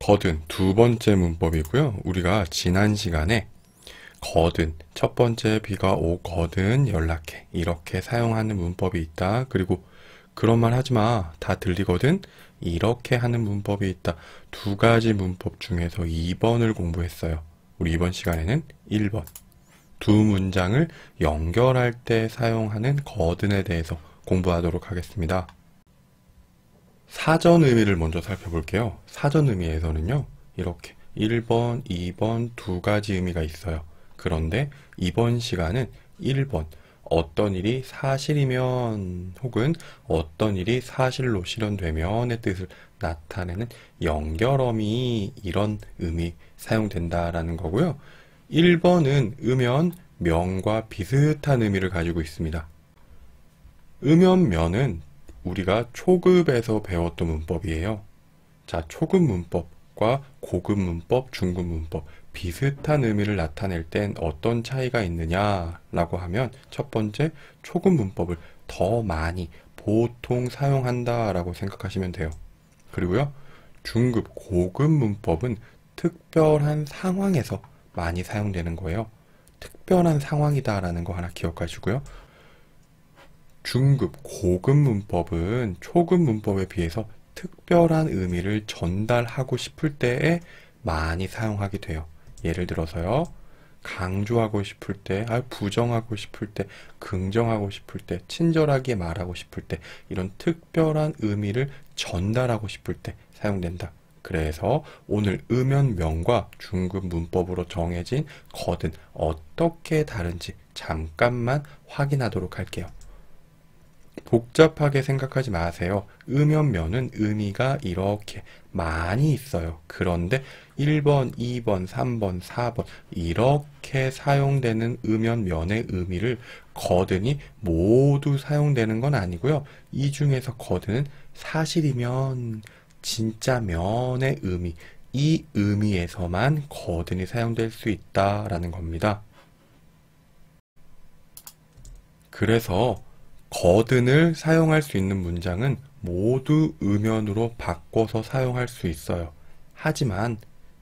거든 두 번째 문법이고요. 우리가 지난 시간에 거든, 첫 번째 비가 오거든 연락해, 이렇게 사용하는 문법이 있다. 그리고 그런 말 하지 마, 다 들리거든, 이렇게 하는 문법이 있다. 두 가지 문법 중에서 2번을 공부했어요. 우리 이번 시간에는 1번, 두 문장을 연결할 때 사용하는 거든에 대해서 공부하도록 하겠습니다. 사전 의미를 먼저 살펴볼게요. 사전 의미에서는요, 이렇게 1번, 2번 두 가지 의미가 있어요. 그런데 이번 시간은 1번, 어떤 일이 사실이면 혹은 어떤 일이 사실로 실현되면의 뜻을 나타내는 연결어미, 이런 의미 사용된다라는 거고요. 1번은 음연, 면과 비슷한 의미를 가지고 있습니다. 음연, 면은 우리가 초급에서 배웠던 문법이에요. 자, 초급 문법과 고급 문법, 중급 문법, 비슷한 의미를 나타낼 땐 어떤 차이가 있느냐라고 하면, 첫 번째, 초급 문법을 더 많이 보통 사용한다라고 생각하시면 돼요. 그리고요, 중급, 고급 문법은 특별한 상황에서 많이 사용되는 거예요. 특별한 상황이다라는 거 하나 기억하시고요. 중급, 고급 문법은 초급 문법에 비해서 특별한 의미를 전달하고 싶을 때에 많이 사용하게 돼요. 예를 들어서요, 강조하고 싶을 때, 부정하고 싶을 때, 긍정하고 싶을 때, 친절하게 말하고 싶을 때, 이런 특별한 의미를 전달하고 싶을 때 사용된다. 그래서 오늘 음연명과 중급 문법으로 정해진 거든 어떻게 다른지 잠깐만 확인하도록 할게요. 복잡하게 생각하지 마세요. 음연면은 의미가 이렇게 많이 있어요. 그런데 1번, 2번, 3번, 4번 이렇게 사용되는 음연면의 의미를 거든이 모두 사용되는 건 아니고요. 이 중에서 거든은 사실이면, 진짜 면의 의미, 이 의미에서만 거든이 사용될 수 있다라는 겁니다. 그래서 거든을 사용할 수 있는 문장은 모두 음연으로 바꿔서 사용할 수 있어요. 하지만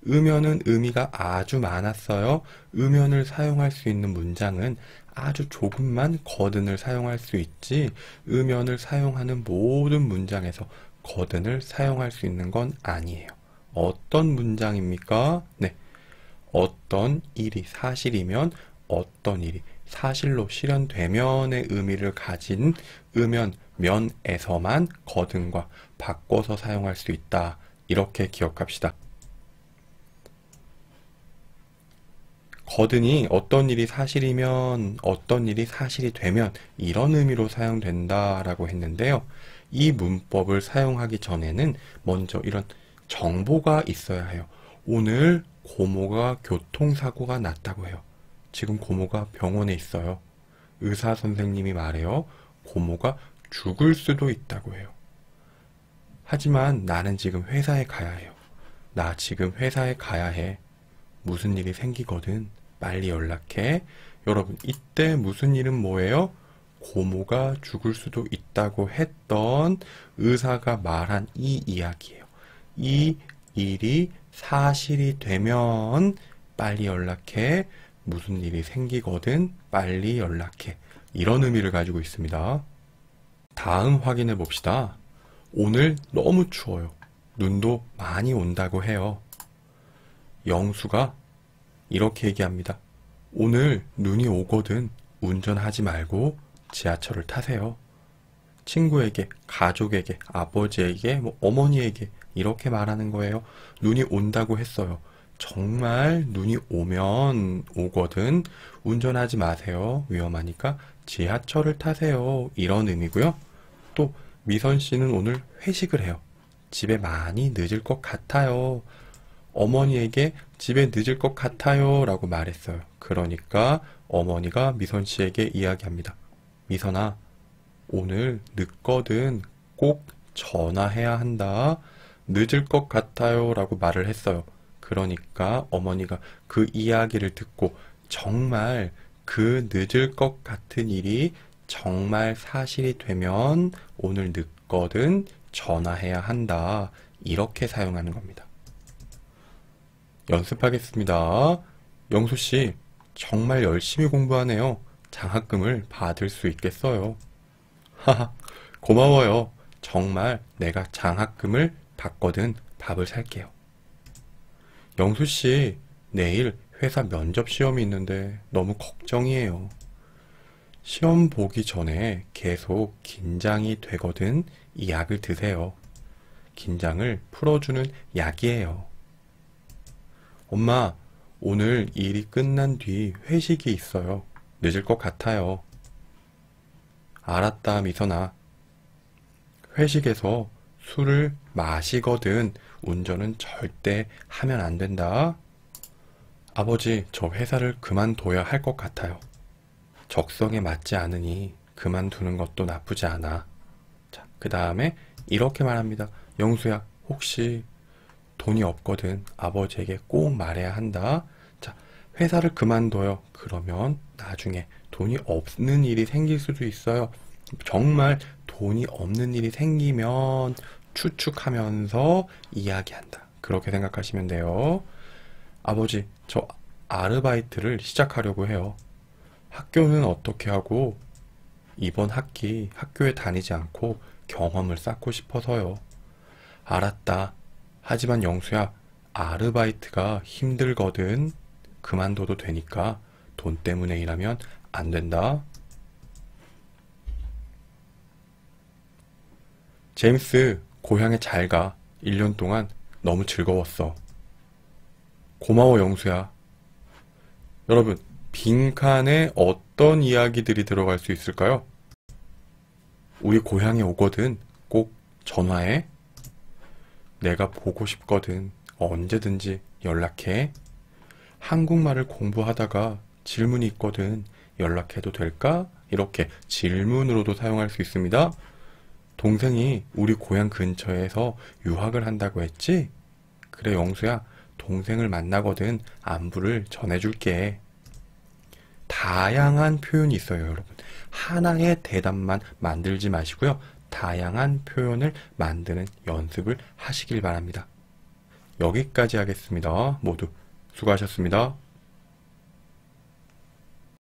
음연은 의미가 아주 많았어요. 음연을 사용할 수 있는 문장은 아주 조금만 거든을 사용할 수 있지, 음연을 사용하는 모든 문장에서 거든을 사용할 수 있는 건 아니에요. 어떤 문장입니까? 네. 어떤 일이 사실이면, 어떤 일이 사실로 실현되면의 의미를 가진 음연, 면에서만 거든과 바꿔서 사용할 수 있다. 이렇게 기억합시다. 거든이 어떤 일이 사실이면, 어떤 일이 사실이 되면 이런 의미로 사용된다라고 했는데요. 이 문법을 사용하기 전에는 먼저 이런 정보가 있어야 해요. 오늘 고모가 교통사고가 났다고 해요. 지금 고모가 병원에 있어요. 의사 선생님이 말해요. 고모가 죽을 수도 있다고 해요. 하지만 나는 지금 회사에 가야 해요. 나 지금 회사에 가야 해. 무슨 일이 생기거든. 빨리 연락해. 여러분, 이때 무슨 일은 뭐예요? 고모가 죽을 수도 있다고 했던 의사가 말한 이 이야기예요. 이 일이 사실이 되면 빨리 연락해. 무슨 일이 생기거든 빨리 연락해. 이런 의미를 가지고 있습니다. 다음 확인해 봅시다. 오늘 너무 추워요. 눈도 많이 온다고 해요. 영수가 이렇게 얘기합니다. 오늘 눈이 오거든 운전하지 말고 지하철을 타세요. 친구에게, 가족에게, 아버지에게, 어머니에게 이렇게 말하는 거예요. 눈이 온다고 했어요. 정말 눈이 오거든 운전하지 마세요. 위험하니까 지하철을 타세요. 이런 의미고요. 또 미선 씨는 오늘 회식을 해요. 집에 많이 늦을 것 같아요. 어머니에게 집에 늦을 것 같아요 라고 말했어요. 그러니까 어머니가 미선 씨에게 이야기합니다. 미선아, 오늘 늦거든 꼭 전화해야 한다. 늦을 것 같아요 라고 말을 했어요. 그러니까 어머니가 그 이야기를 듣고 정말 그 늦을 것 같은 일이 정말 사실이 되면 오늘 늦거든 전화해야 한다. 이렇게 사용하는 겁니다. 연습하겠습니다. 영수씨, 정말 열심히 공부하네요. 장학금을 받을 수 있겠어요. 하하, 고마워요. 정말 내가 장학금을 받거든 밥을 살게요. 영수씨, 내일 회사 면접 시험이 있는데 너무 걱정이에요. 시험 보기 전에 계속 긴장이 되거든 이 약을 드세요. 긴장을 풀어주는 약이에요. 엄마, 오늘 일이 끝난 뒤 회식이 있어요. 늦을 것 같아요. 알았다, 미선아. 회식에서 술을 마시거든 운전은 절대 하면 안 된다. 아버지, 저 회사를 그만둬야 할 것 같아요. 적성에 맞지 않으니 그만두는 것도 나쁘지 않아. 자, 그 다음에 이렇게 말합니다. 영수야, 혹시 돈이 없거든 아버지에게 꼭 말해야 한다. 자, 회사를 그만둬요. 그러면 나중에 돈이 없는 일이 생길 수도 있어요. 정말 돈이 없는 일이 생기면 추측하면서 이야기한다. 그렇게 생각하시면 돼요. 아버지, 저 아르바이트를 시작하려고 해요. 학교는 어떻게 하고 이번 학기 학교에 다니지 않고 경험을 쌓고 싶어서요. 알았다. 하지만 영수야, 아르바이트가 힘들거든. 그만둬도 되니까 돈 때문에 일하면 안 된다. 제임스, 고향에 잘 가. 1년 동안 너무 즐거웠어. 고마워, 영수야. 여러분, 빈칸에 어떤 이야기들이 들어갈 수 있을까요? 우리 고향에 오거든. 꼭 전화해. 내가 보고 싶거든. 언제든지 연락해. 한국말을 공부하다가 질문이 있거든. 연락해도 될까? 이렇게 질문으로도 사용할 수 있습니다. 동생이 우리 고향 근처에서 유학을 한다고 했지? 그래, 영수야. 동생을 만나거든. 안부를 전해줄게. 다양한 표현이 있어요, 여러분. 하나의 대답만 만들지 마시고요. 다양한 표현을 만드는 연습을 하시길 바랍니다. 여기까지 하겠습니다. 모두 수고하셨습니다.